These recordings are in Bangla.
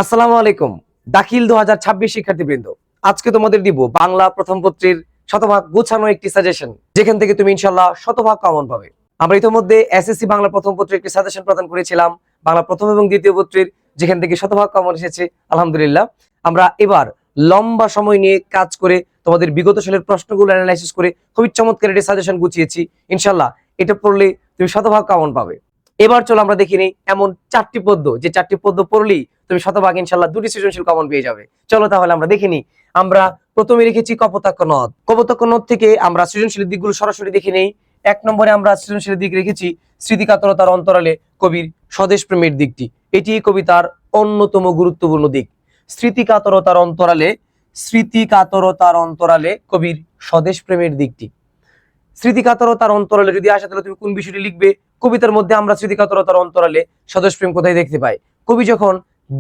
আসসালামু আলাইকুম। দাখিল 2026 শিক্ষার্থীবৃন্দ, আজকে তোমাদের দিব বাংলা প্রথম পত্রের শতভাগ গোছানো একটি সাজেশন, যেখান থেকে তুমি ইনশাআল্লাহ শতভাগ কমন পাবে। আমরা ইতিমধ্যে এসএসসি বাংলা প্রথম পত্রের একটি সাজেশন প্রদান করেছিলাম, বাংলা প্রথম এবং দ্বিতীয় পত্রের, যেখান থেকে শতভাগ কমন এসেছে আলহামদুলিল্লাহ। আমরা এবার লম্বা সময় নিয়ে কাজ করে তোমাদের বিগত সালের প্রশ্নগুলো অ্যানালাইসিস করে খুবই চমৎকার একটি সাজেশন গুছিয়েছি। ইনশাআল্লাহ এটা পড়লে তুমি শতভাগ কমন পাবে। এবার চলো আমরা দেখি নিই এমন চারটি পদ্য, যে চারটি পদ্য পড়লেই তুমি শতভাগ ইনশাআল্লাহ দুটি সৃজনশীল কমন পেয়ে যাবে। চলো তাহলে আমরা দেখে নিই। আমরা প্রথমে রেখেছি কপোতাক্ষ নদ। কপোতাক্ষ নদ থেকে আমরা সৃজনশীল দিকগুলো সরাসরি দেখে নেই। এক নম্বরে আমরা সৃজনশীল দিক রেখেছি স্মৃতিকাতরতার অন্তরালে কবির স্বদেশ প্রেমের দিকটি। এটি কবিতার অন্যতম গুরুত্বপূর্ণ দিক। স্মৃতিকাতরতার অন্তরালে, স্মৃতিকাতরতার অন্তরালে কবির স্বদেশ প্রেমের দিকটি। স্মৃতিকাতরতার অন্তরালে যদি আসে তাহলে তুমি কোন বিষয়টি লিখবে? কবিতার মধ্যে আমরা স্মৃতিকাতরতার অন্তরালে স্বদেশ প্রেম কোথায় দেখতে পাই? কবি যখন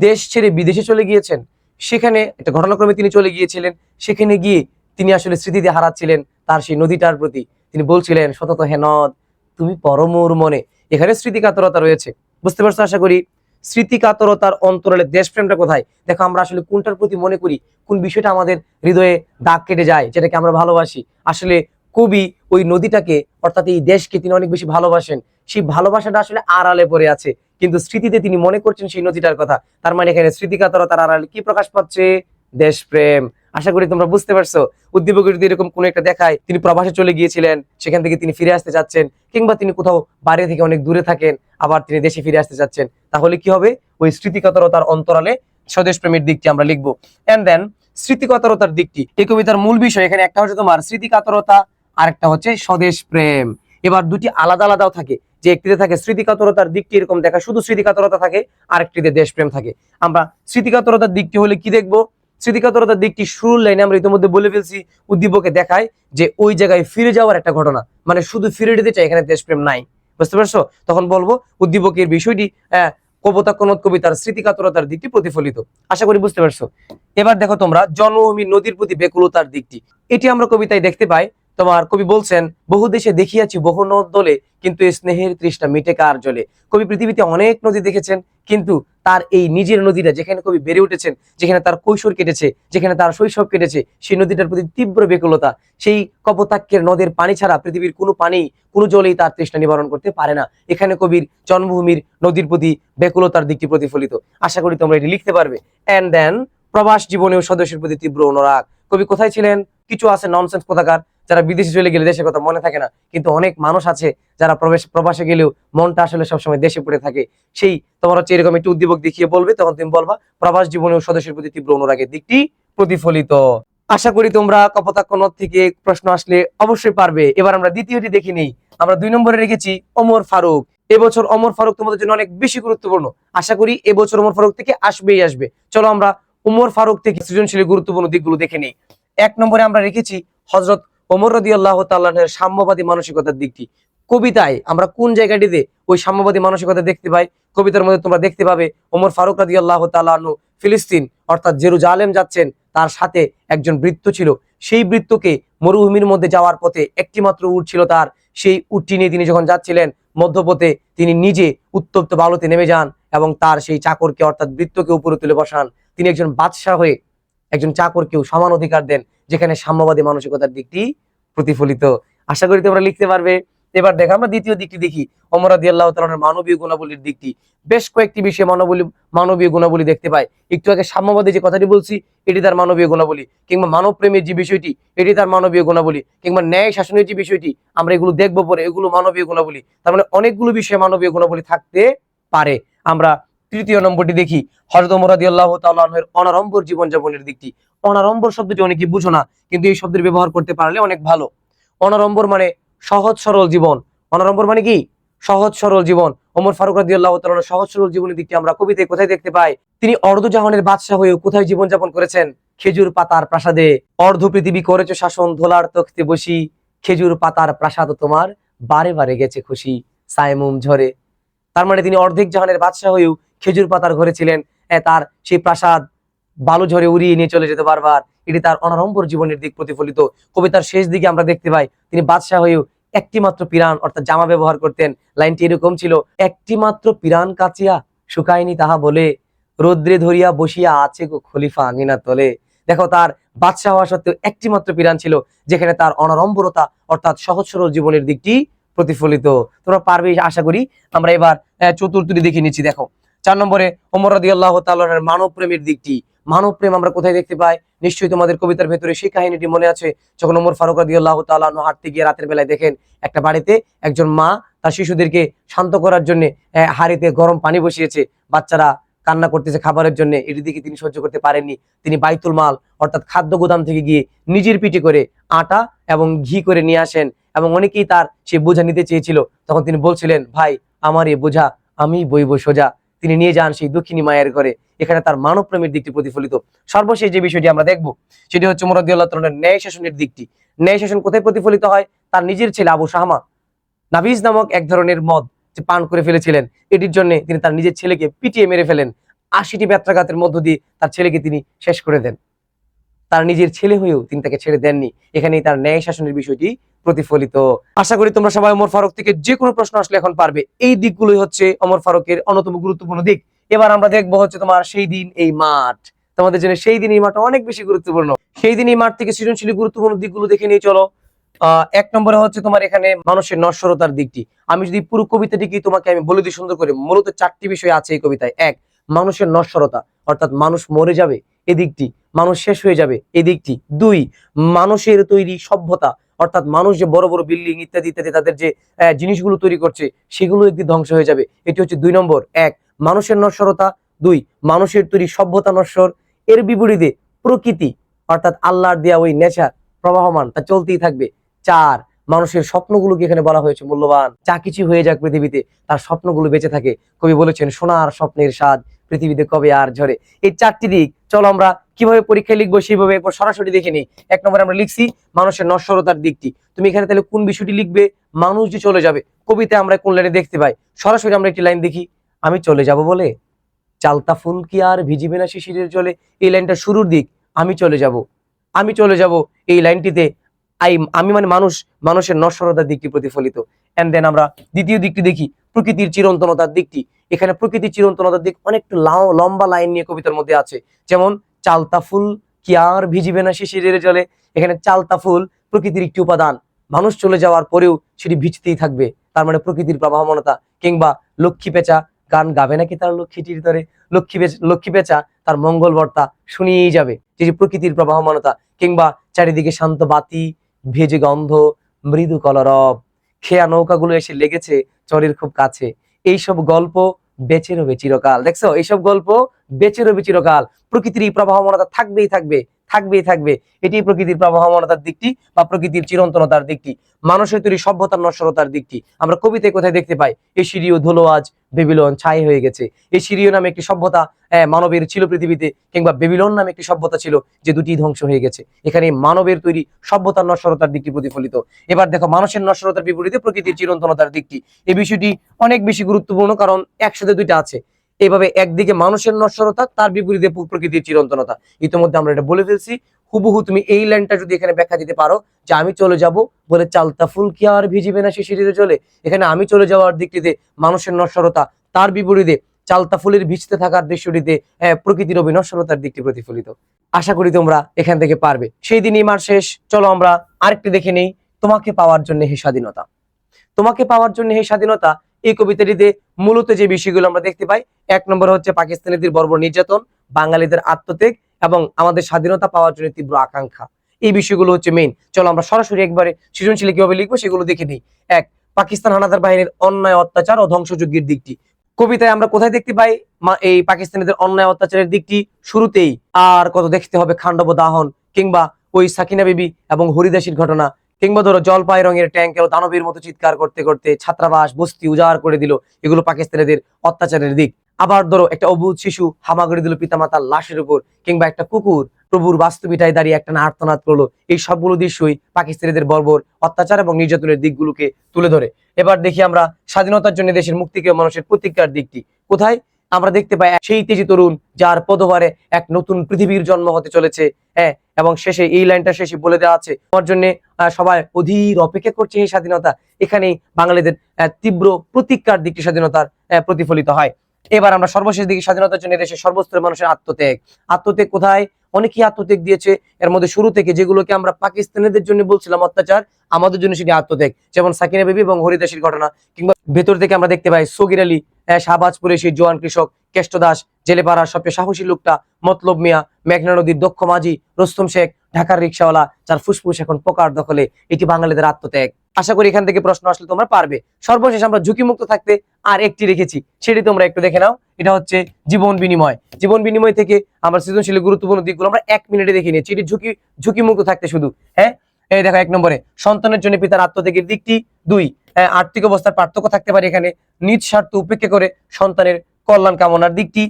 দেশ ছেড়ে বিদেশে চলে গিয়েছেন, সেখানে একটা ঘটনাক্রমে তিনি চলে গিয়েছিলেন, সেখানে গিয়ে তিনি আসলে স্মৃতিতে হারাচ্ছিলেন তার সেই নদীটার প্রতি। তিনি বলছিলেন, সতত হে নদ তুমি পরমোর মনে। এখানে স্মৃতিকাতরতা রয়েছে, বুঝতে পারছো আশা করি। স্মৃতিকাতরতার অন্তরালে দেশপ্রেমটা কোথায়? দেখো আমরা আসলে কোনটার প্রতি মনে করি, কোন বিষয়টা আমাদের হৃদয়ে দাগ কেটে যায়, যেটাকে আমরা ভালোবাসি। আসলে কবি ওই নদীটাকে, অর্থাৎ এই দেশকে তিনি অনেক বেশি ভালোবাসেন। সেই ভালোবাসাটা আসলে আড়ালে পড়ে আছে, কিন্তু স্মৃতিতে তিনি মনে করছেন সেই নদীটার কথা। তার মানে এখানে স্মৃতিকাতরতার আড়ালে কি প্রকাশ পাচ্ছে? দেশপ্রেম। আশা করি তোমরা বুঝতে পারছো। উদ্দীপকে যদি এরকম কোন একটা দেখায় তিনি প্রবাসে চলে গিয়েছিলেন, সেখান থেকে তিনি ফিরে আসতে যাচ্ছেন, কিংবা তিনি কোথাও বাইরে থেকে অনেক দূরে থাকেন, আবার তিনি দেশে ফিরে আসতে যাচ্ছেন, তাহলে কি হবে? ওই স্মৃতিকাতরতার অন্তরালে স্বদেশ প্রেমের দিকটি আমরা লিখবো। এন্ড দেন স্মৃতিকাতরতার দিকটি, এই কবিতার মূল বিষয় এখানে একটা হচ্ছে তোমার স্মৃতিকাতরতা, আরেকটা হচ্ছে স্বদেশ প্রেম। এবার দুটি আলাদা আলাদাও থাকে, যে একটিতে থাকে স্মৃতিকাতরতার দিকটি এরকম দেখা, শুধু স্মৃতিকাতরতা থাকে, আরেকটিতে দেশপ্রেম থাকে। আমরা স্মৃতিকাতরতার দিকটি হলে কি দেখবো? স্মৃতিকাতরতার দিকটি শুরুর লাইনে আমরা ইতিমধ্যে বলে ফেলছি, উদ্দীপকে দেখায় যে ওই জায়গায় ফিরে যাওয়ার একটা ঘটনা, মানে শুধু ফিরে যেতে চাই, এখানে দেশপ্রেম নাই। বুঝতে পারছো? তখন বলবো উদ্দীপকের বিষয়টি কপোতাক্ষ নদ কবিতার স্মৃতিকাতরতার দিকটি প্রতিফলিত। আশা করি বুঝতে পারছো। এবার দেখো তোমরা জন্মভূমি নদীর প্রতি ব্যাকুলতার দিকটি, এটি আমরা কবিতায় দেখতে পাই। তোমার কবি বলছেন, বহু দেশে দেখিয়াছি বহু নদ দলে, কিন্তু স্নেহের তৃষ্ণা মিটে কার জলে। কবি পৃথিবীতে অনেক নদী দেখেছেন, কিন্তু তার এই নিজের নদীটা, যেখানে কবি বেড়ে উঠেছেন, যেখানে তার কৈশোর কেটেছে, যেখানে তার শৈশব কেটেছে, সেই নদীটার প্রতি তীব্র ব্যাকুলতা। সেই কপোতাক্ষের নদের পানি ছাড়া পৃথিবীর কোনো পানি, কোনো জলেই তার তৃষ্ণা নিবারণ করতে পারে না। এখানে কবির জন্মভূমির নদীর প্রতি ব্যাকুলতার দিকটি প্রতিফলিত। আশা করি তোমরা এটি লিখতে পারবে। এন্ড দেন প্রবাস জীবনেও স্বদেশের প্রতি তীব্র অনুরাগ। কবি কোথায় ছিলেন? কিছু আছে ননসেন্স কোথাকার, যারা বিদেশে চলে গেলে দেশের কথা মনে থাকে না, কিন্তু অনেক মানুষ আছে যারা প্রবাসে গেলেও মনটা আসলে সবসময় দেশে পড়ে থাকে। সেই তোমার হচ্ছে এরকম একটি উদ্দীপক দেখিয়ে বলবে, তখন তুমি বলবা প্রবাস জীবনেও স্বদেশের প্রতি তীব্র অনুরাগের দিকটি প্রতিফলিত। আশা করি তোমরা কপোতাক্ষ নদ থেকে প্রশ্ন আসলে অবশ্যই পারবে। এবার আমরা দ্বিতীয়টি দেখে নেই। আমরা 2 নম্বরে রেখেছি ওমর ফারুক। এবছর ওমর ফারুক তোমাদের জন্য অনেক বেশি গুরুত্বপূর্ণ। আশা করি এবছর ওমর ফারুক থেকে আসবেই আসবে। চলো আমরা ওমর ফারুক থেকে সৃজনশীল গুরুত্বপূর্ণ দিকগুলো দেখে নেই। 1 নম্বরে আমরা রেখেছি হযরত ওমর রাদিয়াল্লাহু তাআলা আনহুর সাম্যবাদী মানসিকতার দিকটি। কবিতায় আমরা কোন জায়গাটিতে ওই সাম্যবাদী মানসিকতা দেখতে পাই? কবিতার মধ্যে তোমরা দেখতে পাবে ওমর ফারুক রাদিয়াল্লাহু তাআলা আনহু ফিলিস্তিন অর্থাৎ জেরুজালেম যাচ্ছেন, তার সাথে একজন বৃত্ত ছিল। সেই বৃত্তকে মরুভূমির মধ্যে যাওয়ার পথে একটি মাত্র উট ছিল তার। সেই উটটি নিয়ে তিনি যখন যাচ্ছিলেন, মধ্যপথে তিনি নিজে উত্তপ্ত বালুতে নেমে যান এবং তার সেই চাকরকে অর্থাৎ বৃত্তকে উপরে তুলে বসান। তিনি একজন বাদশাহ হয়ে একজন চাকরকেও সমান অধিকার দেন, যেখানে সাম্যবাদী মানসিকতার দিকটি প্রতিফলিত। আশা করি তোমরা লিখতে পারবে। এবার দেখো আমরা দ্বিতীয় দিকটি দেখি, ওমর রাদিয়াল্লাহু তাআলার মানবীয় গুণাবলীর দিকটি। বেশ কয়েকটি বিষয়ে মানবীয় গুণাবলী দেখতে পাই। একটু আগে সাম্যবাদী যে কথাটি বলছি, এটি তার মানবীয় গুণাবলী, কিংবা মানব প্রেমের যে বিষয়টি, এটি তার মানবীয় গুণাবলী, কিংবা ন্যায় শাসনের যে বিষয়টি, আমরা এগুলো দেখবো পরে, এগুলো মানবীয় গুণাবলী। তার মানে অনেকগুলো বিষয়ে মানবীয় গুণাবলী থাকতে পারে। আমরা তৃতীয় নম্বরটি দেখি, হযরত ওমর রাদিয়াল্লাহু তাআলা আনহুর অনাড়ম্বর জীবনযাপনের দিকটি। অনাড়ম্বর শব্দটি অনেকে বুঝো না, কিন্তু এই শব্দের ব্যবহার করতে পারলে অনেক ভালো। অনাড়ম্বর মানে সহজ সরল জীবন। অনাড়ম্বর মানে কি? সহজ সরল জীবন। ওমর ফারুক রাদিয়াল্লাহু তাআলার সহজ সরল জীবনের দিকটি আমরা কবিতায় কোথায় দেখতে পাই? তিনি অর্ধজাহানের বাদশা হয়েও কোথায় জীবনযাপন করেছেন? খেজুর পাতার প্রাসাদে। অর্ধ পৃথিবী করেছো শাসন, ধোলার তখতে বসি, খেজুর পাতার প্রাসাদ তোমার বারে বারে গেছে খুশি, সায়মুম ঝরে। তার মানে তিনি অর্ধেক জাহানের বাদশাহ হয়েও খেজুর পাতার ঘরে ছিলেন। তার সেই প্রাসাদ বালু ঝড়ে উড়িয়ে নিয়ে চলে যেত বারবার। এটি তার অনাড়ম্বর জীবনের দিক প্রতিফলিত। কবিতার শেষ দিকে আমরা দেখতে পাই তিনি বাদশাহ হয়েও একটি মাত্র পিরান অর্থাৎ জামা ব্যবহার করতেন। লাইনটি এরকম ছিল, একটি মাত্র পিরান কাচিয়া শুকায়নি তাহা বলে, রৌদ্রে ধরিয়া বসিয়া আছে গো খলিফা আঙিনা তলে। দেখো, তার বাদশাহ হওয়া সত্ত্বেও একটি মাত্র পিরান ছিল, যেখানে তার অনাড়ম্বরতা অর্থাৎ সহজ সরল জীবনের দিকটি প্রতিফলিত। তোমরা পারবে আশা করি। আমরা এবার চতুর্থটি দেখে নিচ্ছি। দেখো, 4 নম্বরে ওমর রাদিয়াল্লাহু তাআলার মানব প্রেমের দিকটি। মানব প্রেম আমরা কোথায় দেখতে পাই? নিশ্চয়ই তোমাদের কবিতার ভেতরে সেই কাহিনীটি মনে আছে, যখন ওমর ফারুক রাদিয়াল্লাহু তাআলা হাঁটতে গিয়ে রাতের বেলায় দেখেন একটা বাড়িতে একজন মা তার শিশুদেরকে শান্ত করার জন্য হাঁড়িতে গরম পানি বসিয়েছে, বাচ্চারা কান্না করতেছে খাবারের জন্য। এটি দিকে তিনি সহ্য করতে পারেননি। তিনি বাইতুল মাল অর্থাৎ খাদ্য গোদাম থেকে গিয়ে নিজের পিঠে করে আটা এবং ঘি করে নিয়ে আসেন, এবং অনেকেই তার সে বোঝা নিতে চেয়েছিল। তখন তিনি বলছিলেন, ভাই আমার এই বোঝা আমি বইব সোজা। তিনি নিয়ে যান সেই দক্ষিণী মায়ের ঘরে। এখানে তার মানব প্রেমের দিকটি প্রতিফলিত। সর্বশেষ যে বিষয়টি আমরা দেখবো সেটি হচ্ছে ওমর রাদিয়াল্লাহু তাআলার ন্যায় শাসনের দিকটি। ন্যায় শাসন কোথায় প্রতিফলিত হয়? তার নিজের ছেলে আবু শাহমা নাবিজ নামক এক ধরনের মদ যে পান করে ফেলেছিলেন, এটির জন্য তিনি তার নিজের ছেলেকে পিটিয়ে মেরে ফেলেন। 80টি ব্যত্রাঘাতের মধ্য দিয়ে তার ছেলেকে তিনি শেষ করে দেন। তার নিজের ছেলে হয়েও তিনি তাকে ছেড়ে দেননি। এখানেই তার ন্যায় শাসনের বিষয়টি প্রতিফলিত। আশা করি তোমরা সবাই ওমর ফারুক থেকে যে কোনো প্রশ্ন আসলে এখন পারবে। এই দিকগুলোই হচ্ছে ওমর ফারুকের অন্যতম গুরুত্বপূর্ণ দিক। এবার আমরা দেখবো হচ্ছে তোমার সেই দিন এই মাঠ। তোমাদের জন্য সেই দিন এই মাঠ অনেক বেশি গুরুত্বপূর্ণ। সেই দিন এই মাঠ থেকে সৃজনশীল গুরুত্বপূর্ণ দিকগুলো দেখে নিয়ে চলো। 1 নম্বরে হচ্ছে তোমার এখানে মানুষের নশ্বরতার দিকটি। আমি যদি পুরো কবিতাটিকে তোমাকে আমি বলে দিই সুন্দর করে, মূলত 4টি বিষয় আছে এই কবিতায়। 1, মানুষের নশ্বরতা অর্থাৎ মানুষ মরে যাবে এই দিকটি, মানুষ শেষ হয়ে যাবে এই দিকটি। 2, মানুষের তৈরি সভ্যতা অর্থাৎ মানুষ যে বড় বড় বিল্ডিং ইত্যাদি ইত্যাদি তাদের যে জিনিসগুলো তৈরি করছে সেগুলো একদিন ধ্বংস হয়ে যাবে। এটি হচ্ছে 2 নম্বর। 1, মানুষের নশ্বরতা। 2, মানুষের তৈরি সভ্যতা নশ্বর। এর বিপরীতে প্রকৃতি অর্থাৎ আল্লাহর দেয়া ওই নেচার প্রবাহমান, তা চলতেই থাকবে। 4, মানুষের স্বপ্নগুলোকে এখানে বলা হয়েছে মূল্যবান। যা কিছু হয়ে যাক পৃথিবীতে, তার স্বপ্নগুলো বেঁচে থাকে। কবি বলেছেন, সোনার স্বপ্নের স্বাদ পৃথিবীতে কবে আর ঝরে। এই 4টি দিক চলো আমরা কিভাবে পরীক্ষায় লিখবো সেইভাবে এরপর সরাসরি দেখে নিই। 1 নম্বরে আমরা লিখছি মানুষের নশ্বরতার দিকটি। তুমি এখানে তাহলে কোন বিষয়টি লিখবে? মানুষ যে চলে যাবে। কবিতায় আমরা কোন লাইনে দেখতে পাই? সরাসরি আমরা একটি লাইন দেখি, আমি চলে যাব বলে চালতা ফুল কি আর ভিজিবে না শিশিরের জলে। এই লাইনটা শুরুর দিক, আমি চলে যাব, আমি চলে যাব। এই লাইনটিতে আমি মানে মানুষ, মানুষের নশ্বরতার দিকটি প্রতিফলিত। এন্ড দেন আমরা দ্বিতীয় দিকটি দেখি, প্রকৃতির চিরন্তনতার দিকটি। এখানে প্রকৃতির চিরন্তনতার দিক অনেকটা লম্বা লাইন নিয়ে কবিতার মধ্যে আছে। যেমন চালতা ফুল কি আর ভিজিবে না শিশিরের জলে। এখানে চালতা ফুল প্রকৃতির একটি উপাদান, মানুষ চলে যাওয়ার পরেও সেটি ভিজতেই থাকবে। তার মানে প্রকৃতির প্রবাহমানতা। কিংবা লক্ষ্মী পেঁচা গান গাবে নাকি তার লক্ষ্মীটির তরে, লক্ষ্মী পেঁচা তার মঙ্গল বার্তা শুনিয়েই যাবে, যে প্রকৃতির প্রবাহমানতা। কিংবা চারিদিকে শান্ত বাতি, ভেজে গন্ধ, মৃদু কলরব, খেয়া নৌকাগুলো এসে লেগেছে চরের খুব কাছে। এইসব গল্প বেঁচে রবে চিরকাল। দেখছো, এইসব গল্প বেঁচে রবে চিরকাল। প্রকৃতির এই প্রবাহমানতা থাকবেই থাকবে, থাকবেই থাকবে। এটি প্রকৃতির প্রবাহমানতার দিকটি বা প্রকৃতির চিরন্তনতার দিকটি। মানুষের তৈরি সভ্যতার নশ্বরতার দিকটি আমরা কবিতায় কোথায় দেখতে পাই? এই সিরিয় ধুলো আজ বেবিলন ছাই হয়ে গেছে। এই সিরিয় নামে একটি সভ্যতা মানবের ছিল পৃথিবীতে, কিংবা বেবিলন নামে একটি সভ্যতা ছিল, যে দুটি ধ্বংস হয়ে গেছে। এখানে মানবের তৈরি সভ্যতার নশ্বরতার দিকটি প্রতিফলিত। এবার দেখো মানুষের নশ্বরতার বিপরীতে প্রকৃতির চিরন্তনতার দিকটি। এই বিষয়টি অনেক বেশি গুরুত্বপূর্ণ, কারণ একসাথে দুইটা আছে। এইভাবে একদিকে মানুষের নশ্বরতা, তার বিপরীতে প্রকৃতির চিরন্তনতা। ইতিমধ্যে আমরা এটা বলে ফেলছি। হুবহু তুমি এই লাইনটা যদি এখানে ব্যাখ্যা দিতে পারো, যে আমি চলে যাব বলে চালতা ফুল কি আর ভিজিবে না শিশিরের জলে। এখানে আমি চলে যাওয়ার দিকটিতে মানুষের নশ্বরতা, তার বিপরীতে চালতা ফুলের ভিজতে থাকার দৃশ্যটিতে প্রকৃতির অবিনশ্বরতার দিকটি প্রতিফলিত। আশা করি তোমরা এখান থেকে পারবে। সেই দিনই মার শেষ। চলো আমরা আরেকটি দেখে নেই, তোমাকে পাওয়ার জন্য হে স্বাধীনতা। তোমাকে পাওয়ার জন্য হে স্বাধীনতা। এই কবিতাটিতে মূলত যে বিষয়গুলো আমরা দেখতে পাই, 1 নম্বর হচ্ছে পাকিস্তানিদের বর্বর নির্যাতন, বাঙালিদের আত্মত্যাগ এবং আমাদের স্বাধীনতা পাওয়ার জন্য তীব্র আকাঙ্ক্ষা। এই বিষয়গুলো হচ্ছে মেইন। চলো আমরা সরাসরি একবারে সৃজনশীল কিভাবে লিখবো সেগুলো দেখে নিই। 1, পাকিস্তান হানাদার বাহিনীর অন্যায় অত্যাচার ও ধ্বংসযজ্ঞের দিকটি। কবিতায় আমরা কোথায় দেখতে পাই এই পাকিস্তানিদের অন্যায় অত্যাচারের দিকটি? শুরুতেই। আর কত দেখতে হবে খান্ডব দাহন, কিংবা ওই সাকিনা বিবি এবং হরিদাসীর ঘটনা, কিংবা ধরো জলপাই রঙের ট্যাঙ্ক দানবীর মতো চিৎকার করতে করতে ছাত্রাবাস বস্তি উজাড় করে দিল, এগুলো পাকিস্তানিদের অত্যাচারের দিক। আবার ধরো একটা অবুধ শিশু হামাগুড়ি দিল পিতামাতার লাশের উপর, কিংবা একটা কুকুর প্রভুর বাস্তুবিটায় দাঁড়িয়ে একটা আর্তনাদ করলো। এই সবগুলো দৃশ্যই পাকিস্তানিদের বর্বর অত্যাচার এবং নির্যাতনের দিকগুলোকে তুলে ধরে। এবার দেখি আমরা স্বাধীনতার জন্য দেশের মুক্তিকে মানুষের প্রতিজ্ঞার দিকটি। কোথায় আমরা দেখতে পাই? সেই তেজি তরুণ যার পদভারে এক নতুন পৃথিবীর জন্ম হতে চলেছে। এবং শেষে এই লাইনটা শেষে বলে দেওয়া আছে, তোমার জন্য সবাই অধীর অপেক্ষা করছে এই স্বাধীনতা। এখানেই বাঙালিদের তীব্র প্রতিজ্ঞার দিকটি স্বাধীনতার প্রতিফলিত হয়। এবার আমরা সর্বশেষ দিকে স্বাধীনতার জন্য দেশের সর্বস্তরের মানুষের আত্মত্যাগ। আত্মত্যাগ কোথায়? অনেকেই আত্মত্যাগ দিয়েছে। এর মধ্যে শুরু থেকে যেগুলোকে আমরা পাকিস্তানিদের জন্য বলছিলাম অত্যাচার, আমাদের জন্য সেটি আত্মত্যাগ। যেমন সাকিনা বিবি এবং হরিদাসীর ঘটনা, কিংবা ভেতর থেকে আমরা দেখতে পাই সগির আলী, শাহবাজপুরে সেই জোয়ান কৃষক, কেষ্ট দাস, জেলেপাড়ার সবচেয়ে সাহসী লোকটা মতলব মিয়া, মেঘনা নদীর দক্ষ মাঝি রুস্তম শেখ, ঢাকার রিক্সাওয়ালা যার ফুসফুস এখন পোকার দখলে, এটি বাঙালিদের আত্মত্যাগ। আশা করি এখান থেকে প্রশ্ন আসলে তোমরা পারবে। সর্বশেষ আমরা ঝুঁকিমুক্ত থাকতে আর একটি রেখেছি, সেটি তোমরা একটু দেখে নাও। এটা হচ্ছে জীবন বিনিময়। জীবন বিনিময় থেকে আমরা সৃজনশীল গুরুত্বপূর্ণ দিকগুলো আমরা 1 মিনিটে দেখে নিয়েছি। এটি ঝুঁকিমুক্ত থাকতে শুধু। হ্যাঁ, এই দেখো 1 নম্বরে সন্তানের জন্য পিতার আত্মত্যাগের দিকটি। 2, আর্থিক অবস্থার পার্থক্য থাকতে পারে এখানে। নিজ স্বার্থ উপেক্ষা করে সন্তানের কল্যাণ কামনার দিকটি,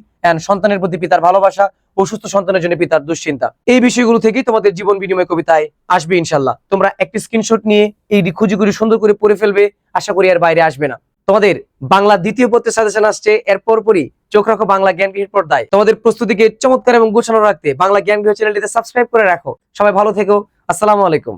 সন্তানের প্রতি পিতার ভালোবাসা, অসুস্থ সন্তানের জন্য পিতার দুশ্চিন্তা। এই বিষয়গুলো থেকেই তোমাদের জীবন বিনিময় কবিতায় আসবে ইনশাল্লাহ। তোমরা একটি স্ক্রিনশট নিয়ে এই খুঁজি সুন্দর করে পড়ে ফেলবে। আশা করি এর বাইরে আসবে না। তোমাদের বাংলা দ্বিতীয় পত্রের সাজেশন আসছে, এর পরপরই চোখ রাখো বাংলা জ্ঞান গৃহের পর্দায়। তোমাদের প্রস্তুতিকে চমৎকার এবং গোছানো রাখতে বাংলা জ্ঞান গৃহ চ্যানেলটিতে সাবস্ক্রাইব করে রাখো। সবাই ভালো থেকো। আসসালামু আলাইকুম।